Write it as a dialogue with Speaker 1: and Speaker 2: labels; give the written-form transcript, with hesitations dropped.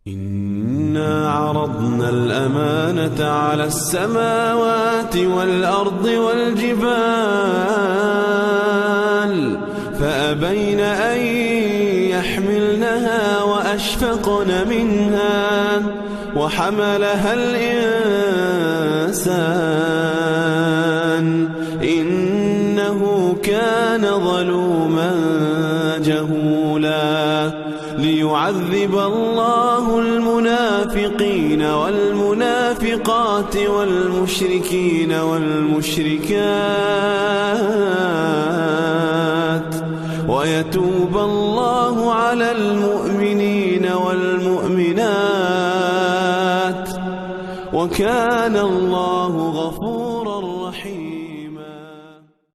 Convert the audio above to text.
Speaker 1: إنا عرضنا الأمانة على السماوات والأرض والجبال فأبين أن يحملنها وأشفقن منها وحملها الإنسان إنه كان ظلوما جهولا ليعذب الله المنافقين والمنافقات والمشركين والمشركات ويتوب الله على المؤمنين والمؤمنات وكان الله غفورا